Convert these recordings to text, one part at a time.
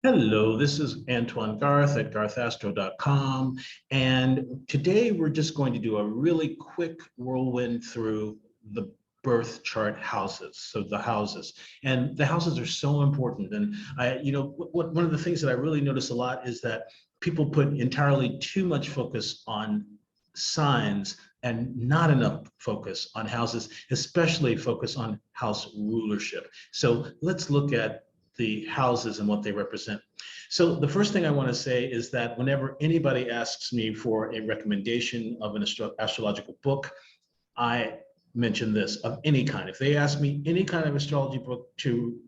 Hello, this is Antoine Garth at garthastro.com. And today we're just going to do a really quick whirlwind through the birth chart houses. So the houses and the houses are so important. And one of the things that I really notice a lot is that people put entirely too much focus on signs and not enough focus on houses, especially focus on house rulership. So let's look at the houses and what they represent. So the first thing I want to say is that whenever anybody asks me for a recommendation of an astrological book, I mention this of any kind. If they ask me any kind of astrology book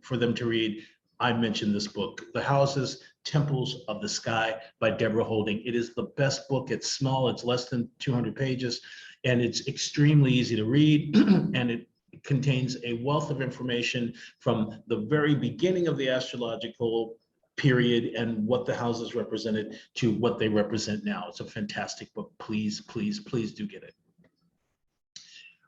for them to read, I mention this book, The Houses, Temples of the Sky by Deborah Holding. It is the best book. It's small, it's less than 200 pages, and it's extremely easy to read, and it contains a wealth of information from the very beginning of the astrological period and what the houses represented to what they represent now. It's a fantastic book. Please, please, please do get it.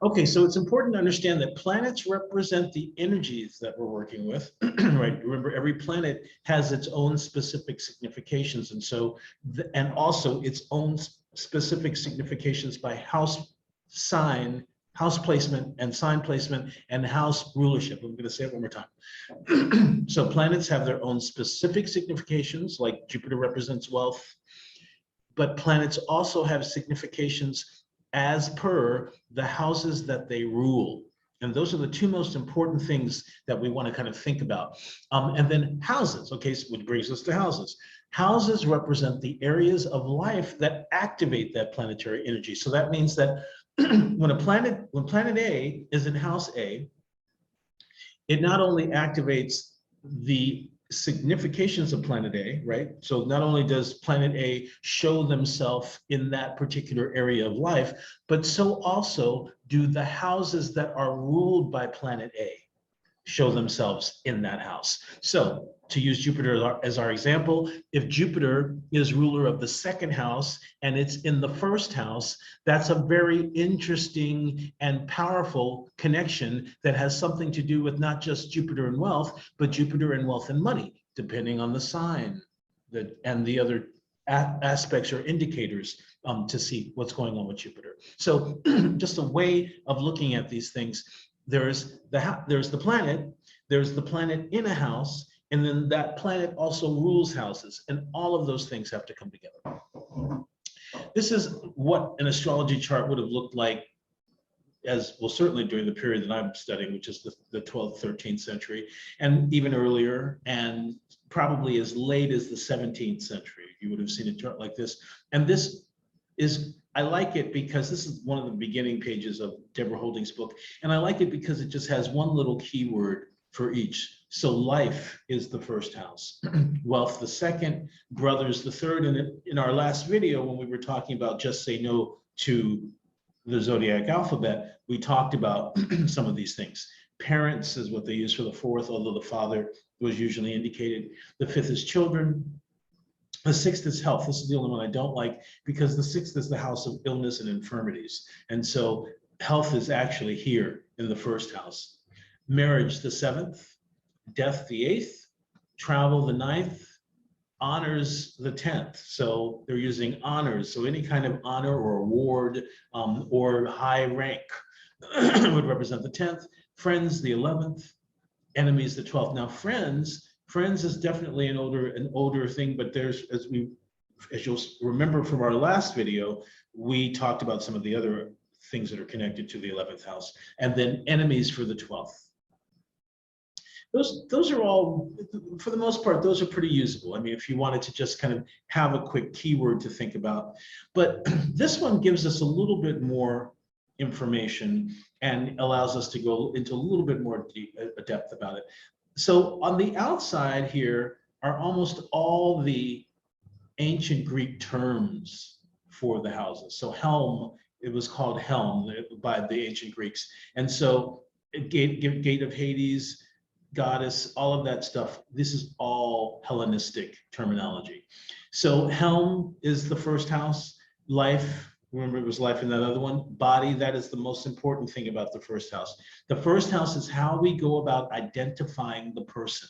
Okay, so it's important to understand that planets represent the energies that we're working with, right? Remember, every planet has its own specific significations, and so, and also its own specific significations by house sign, house placement and sign placement and house rulership. I'm going to say it one more time. So planets have their own specific significations, like Jupiter represents wealth, but planets also have significations as per the houses that they rule. And those are the two most important things that we want to kind of think about. And then houses, okay, so which brings us to houses. Houses represent the areas of life that activate that planetary energy. So that means that when planet A is in house A, it not only activates the significations of planet A, right? So not only does planet A show themselves in that particular area of life, but so also do the houses that are ruled by planet A show themselves in that house. So to use Jupiter as our example, if Jupiter is ruler of the second house and it's in the first house, that's a very interesting and powerful connection that has something to do with not just Jupiter and wealth, but Jupiter and wealth and money, depending on the sign and the other aspects or indicators to see what's going on with Jupiter. So just a way of looking at these things. There's the planet in a house, and then that planet also rules houses, and all of those things have to come together. This is what an astrology chart would have looked like, as well, certainly during the period that I'm studying, which is the 12th, 13th century, and even earlier, and probably as late as the 17th century. You would have seen a chart like this. And this is, I like it because this is one of the beginning pages of Deborah Holding's book. And I like it because it just has one little keyword for each. So life is the first house, wealth the second, brothers the third. And in our last video, when we were talking about just say no to the zodiac alphabet, we talked about some of these things. Parents is what they use for the fourth, although the father was usually indicated. The fifth is children. The sixth is health. This is the only one I don't like because the sixth is the house of illness and infirmities. And so health is actually here in the first house. Marriage, the seventh, death, the eighth, travel, the ninth, honors, the 10th. So they're using honors. So any kind of honor or award or high rank would represent the 10th. Friends, the 11th, enemies, the 12th. Now friends is definitely an older thing, but there's, as you'll remember from our last video, we talked about some of the other things that are connected to the 11th house, and then enemies for the 12th. Those are all, for the most part, those are pretty usable. I mean, if you wanted to just kind of have a quick keyword to think about, but this one gives us a little bit more information and allows us to go into a little bit more depth about it. So on the outside here are almost all the ancient Greek terms for the houses. So helm, it was called helm by the ancient Greeks. And so gate of Hades, goddess, all of that stuff, this is all Hellenistic terminology. So helm is the first house, life, remember it was life in that other one, body, that is the most important thing about the first house. The first house is how we go about identifying the person.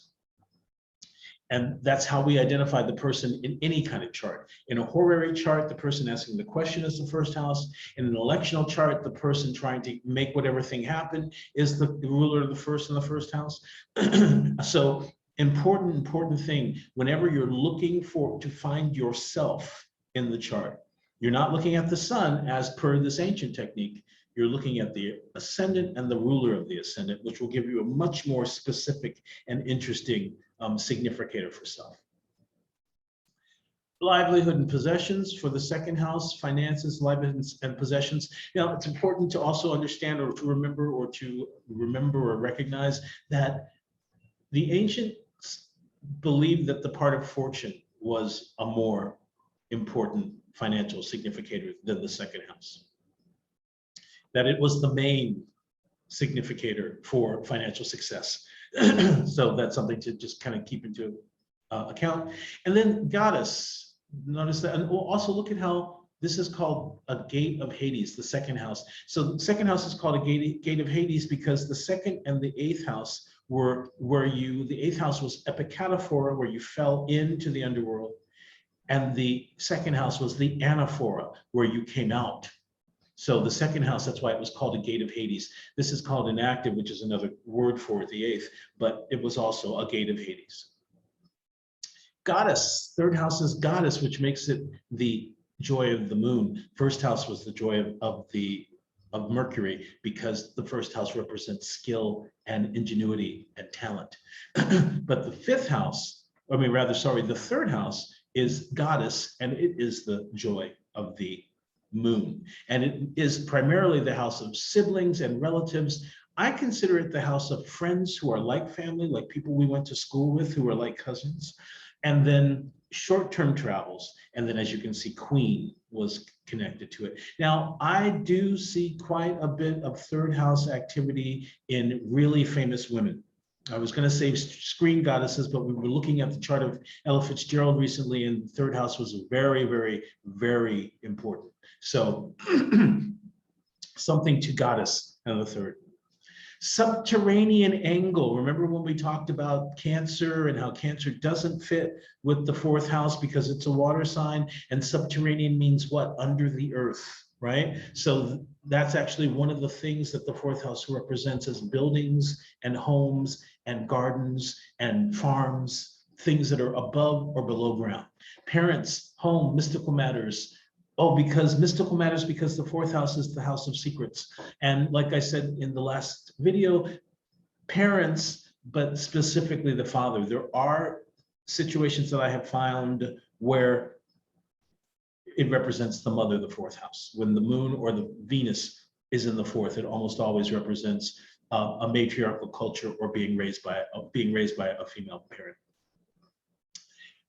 And that's how we identify the person in any kind of chart. In a horary chart, the person asking the question is the first house. In an electional chart, the person trying to make whatever thing happen is the ruler of the first in the first house. So important thing, whenever you're looking to find yourself in the chart, you're not looking at the sun as per this ancient technique. You're looking at the ascendant and the ruler of the ascendant, which will give you a much more specific and interesting significator for self. Livelihood and possessions for the second house, finances, livelihoods, and possessions. Now, it's important to also understand or to remember or recognize that the ancients believed that the part of fortune was a more important financial significator than the second house. That it was the main significator for financial success. So that's something to just kind of keep into account. And then goddess, notice that, and we'll also look at how this is called a gate of Hades, the second house. So the second house is called a gate of Hades because the second and the eighth house were the eighth house was epicataphora, where you fell into the underworld. And the second house was the anaphora, where you came out. So the second house, that's why it was called a gate of Hades. This is called an active, which is another word for the eighth, but it was also a gate of Hades. Goddess, third house is goddess, which makes it the joy of the moon. First house was the joy of Mercury, because the first house represents skill and ingenuity and talent. But the fifth house, the third house is goddess, and it is the joy of the moon. And it is primarily the house of siblings and relatives. I consider it the house of friends who are like family, like people we went to school with who are like cousins. And then short-term travels. And then, as you can see, Queen was connected to it. Now, I do see quite a bit of third house activity in really famous women. I was going to say screen goddesses, but we were looking at the chart of Ella Fitzgerald recently, and the third house was very, very, very important. So something to goddess and the third. Subterranean angle. Remember when we talked about Cancer and how Cancer doesn't fit with the fourth house because it's a water sign, and subterranean means what? Under the earth, right? So that's actually one of the things that the fourth house represents as buildings and homes and gardens and farms, things that are above or below ground. Parents, home, mystical matters. Oh, because mystical matters, because the fourth house is the house of secrets. And like I said in the last video, parents, but specifically the father. There are situations that I have found where it represents the mother, the fourth house. When the moon or the Venus is in the fourth, it almost always represents a matriarchal culture or being raised by a female parent.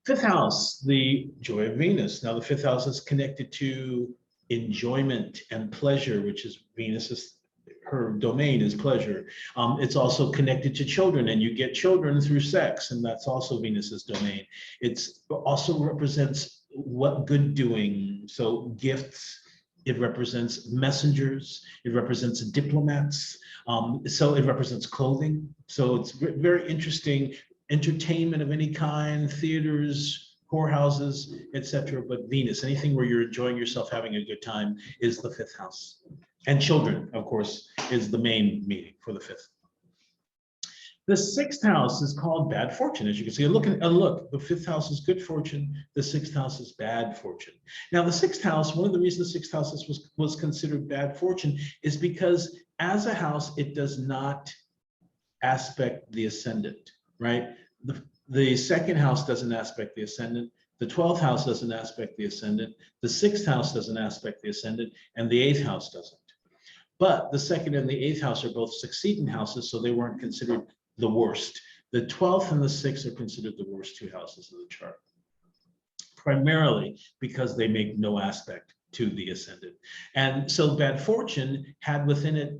Fifth house, the joy of Venus. Now, the fifth house is connected to enjoyment and pleasure, which is Venus's, her domain is pleasure. It's also connected to children, and you get children through sex, and that's also Venus's domain. It's also represents what good doing, so gifts. It represents messengers. It represents diplomats. So it represents clothing. So it's very interesting. Entertainment of any kind, theaters, whorehouses, etc. But Venus, anything where you're enjoying yourself, having a good time, is the fifth house. And children, of course, is the main meaning for the fifth. The sixth house is called bad fortune. As you can see, look, the fifth house is good fortune. The sixth house is bad fortune. Now, the sixth house, one of the reasons the sixth house was considered bad fortune is because as a house, it does not aspect the ascendant. Right? The second house doesn't aspect the ascendant. The 12th house doesn't aspect the ascendant. The sixth house doesn't aspect the ascendant, and the eighth house doesn't. But the second and the eighth house are both succeedent houses, so they weren't considered the worst. The 12th and the sixth are considered the worst two houses of the chart, primarily because they make no aspect to the ascendant. And so bad fortune had within it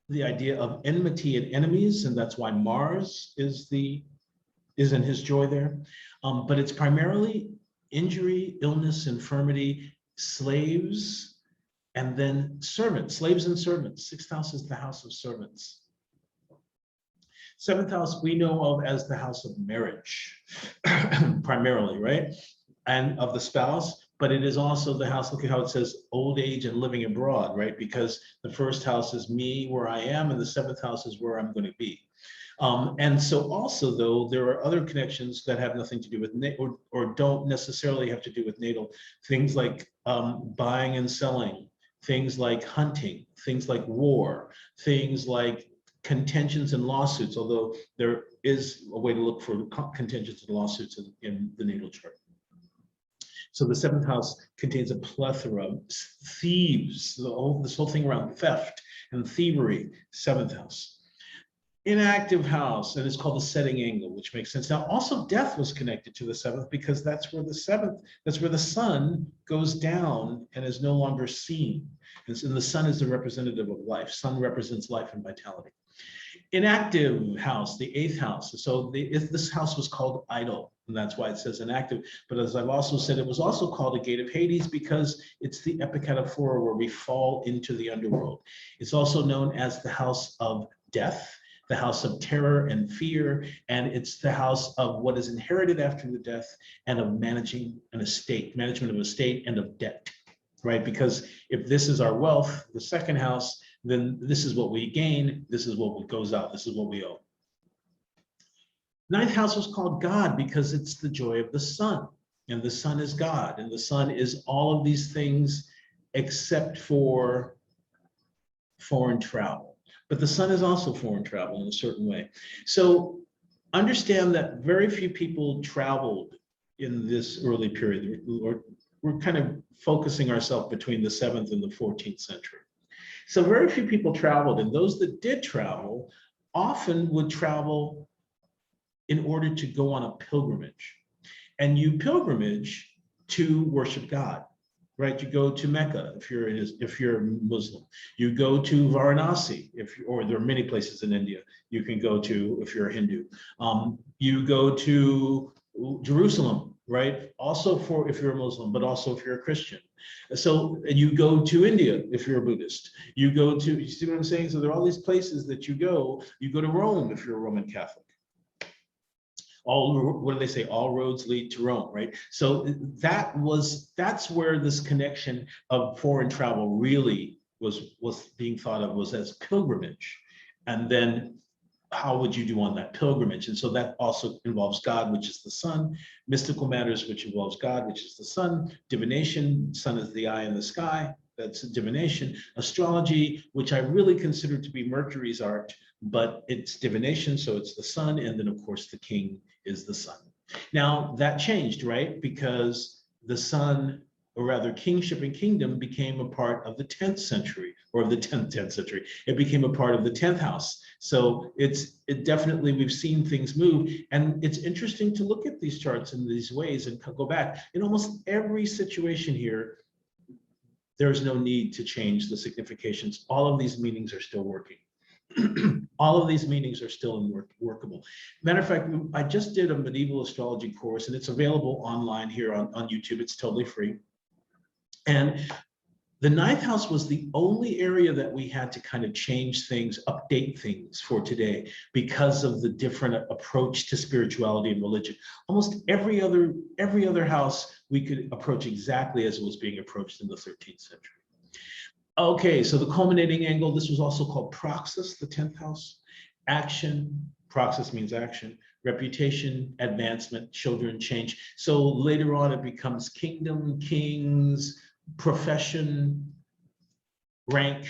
the idea of enmity and enemies, and that's why Mars is in his joy there. But it's primarily injury, illness, infirmity, slaves, and then servants, slaves and servants. Sixth house is the house of servants. Seventh house we know of as the house of marriage, primarily, right? And of the spouse, but it is also the house, look at how it says old age and living abroad, right? Because the first house is me, where I am, and the seventh house is where I'm going to be. And so also, though, there are other connections that have nothing to do with or don't necessarily have to do with natal. Things like buying and selling, things like hunting, things like war, things like contentions and lawsuits, although there is a way to look for contentions and lawsuits in the natal chart. So the seventh house contains a plethora of thieves, this whole thing around theft and thievery, seventh house. Inactive house, and it's called the setting angle, which makes sense. Now, also death was connected to the seventh because that's where the sun goes down and is no longer seen. And the sun is the representative of life. Sun represents life and vitality. Inactive house, the eighth house. So this house was called idle, and that's why it says inactive. But as I've also said, it was also called a gate of Hades because it's the epicataphora where we fall into the underworld. It's also known as the house of death, the house of terror and fear, and it's the house of what is inherited after the death and of managing an estate, management of estate and of debt, right? Because if this is our wealth, the second house, then this is what we gain, this is what goes out, this is what we owe. Ninth house was called God because it's the joy of the sun, and the sun is God, and the sun is all of these things except for foreign travel. But the sun is also foreign travel in a certain way. So understand that very few people traveled in this early period. We're kind of focusing ourselves between the 7th and the 14th century. So very few people traveled, and those that did travel often would travel in order to go on a pilgrimage. And you pilgrimage to worship God. Right, you go to Mecca if you're Muslim. You go to Varanasi or there are many places in India you can go to if you're a Hindu. You go to Jerusalem, right? Also if you're a Muslim, but also if you're a Christian. So and you go to India if you're a Buddhist. You see what I'm saying? So there are all these places that you go. You go to Rome if you're a Roman Catholic. What do they say? All roads lead to Rome, right? So that's where this connection of foreign travel really was being thought of, was as pilgrimage. And then how would you do on that pilgrimage? And so that also involves God, which is the sun, mystical matters, which involves God, which is the sun, divination, sun is the eye in the sky, that's divination, astrology, which I really consider to be Mercury's art, but it's divination, so it's the sun, and then of course the king is the sun. Now that changed, right? Because the sun, or rather kingship and kingdom, became a part of the 10th century, or of the 10th century. It became a part of the 10th house. So it definitely, we've seen things move, and it's interesting to look at these charts in these ways and go back. In almost every situation here, there's no need to change the significations. All of these meanings are still working. All of these meanings are still workable. Matter of fact, I just did a medieval astrology course, and it's available online here on YouTube. It's totally free. And the ninth house was the only area that we had to kind of change things, update things for today because of the different approach to spirituality and religion. Almost every other house we could approach exactly as it was being approached in the 13th century. Okay, so the culminating angle, this was also called Praxis, the 10th house. Action, Praxis means action. Reputation, advancement, children, change. So later on it becomes kingdom, kings, profession, rank.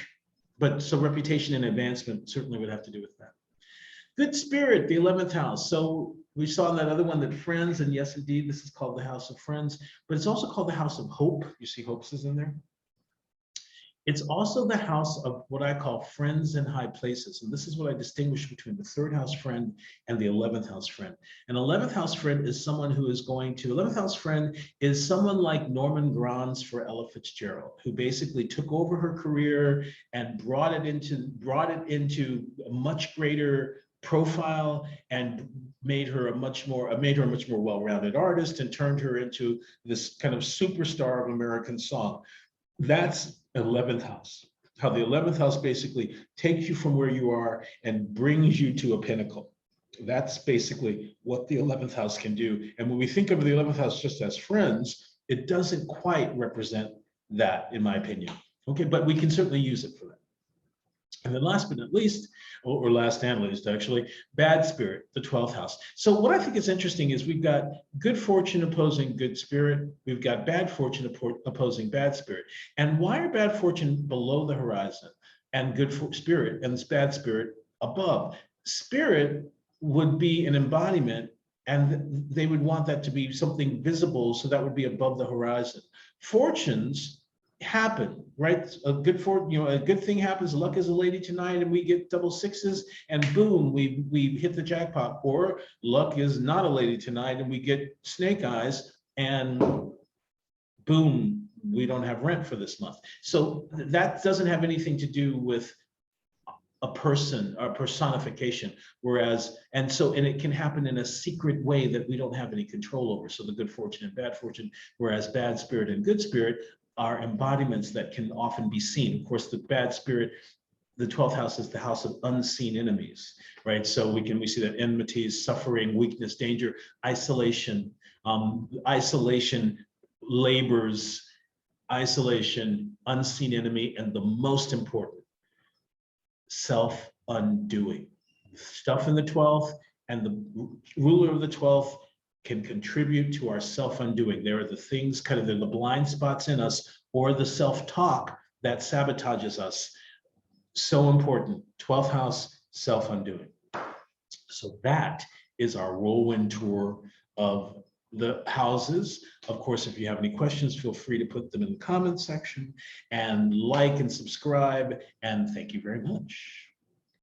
But so reputation and advancement certainly would have to do with that. Good spirit, the 11th house. So we saw in that other one that friends, and yes, indeed, this is called the house of friends, but it's also called the house of hope. You see hopes is in there. It's also the house of what I call friends in high places. And this is what I distinguish between the 3rd house friend and the 11th house friend. An 11th house friend is someone who is going to, 11th house friend is someone like Norman Granz for Ella Fitzgerald, who basically took over her career and brought it into a much greater profile and made her a much more well-rounded artist and turned her into this kind of superstar of American song. That's 11th house, how the 11th house basically takes you from where you are and brings you to a pinnacle. That's basically what the 11th house can do. And when we think of the 11th house just as friends, it doesn't quite represent that, in my opinion. Okay, but we can certainly use it for that. And then last but not least, or last and least actually, bad spirit, the 12th house. So what I think is interesting is we've got good fortune opposing good spirit. We've got bad fortune opposing bad spirit. And why are bad fortune below the horizon and good spirit and this bad spirit above? Spirit would be an embodiment, and they would want that to be something visible, so that would be above the horizon. Fortunes happen, right? A good thing happens. Luck is a lady tonight, and we get double sixes, and boom, we hit the jackpot. Or luck is not a lady tonight, and we get snake eyes, and boom, we don't have rent for this month. So that doesn't have anything to do with a person or personification, whereas, and it can happen in a secret way that we don't have any control over. So the good fortune and bad fortune, whereas bad spirit and good spirit are embodiments that can often be seen. Of course, the bad spirit, the 12th house is the house of unseen enemies, right? So we see that enmities, suffering, weakness, danger, isolation, labors, isolation, unseen enemy, and the most important, self-undoing. Stuff in the 12th and the ruler of the 12th can contribute to our self-undoing. There are the things, kind of the blind spots in us, or the self-talk that sabotages us. So important. 12th house, self-undoing. So that is our whirlwind tour of the houses. Of course, if you have any questions, feel free to put them in the comments section, and like and subscribe. And thank you very much.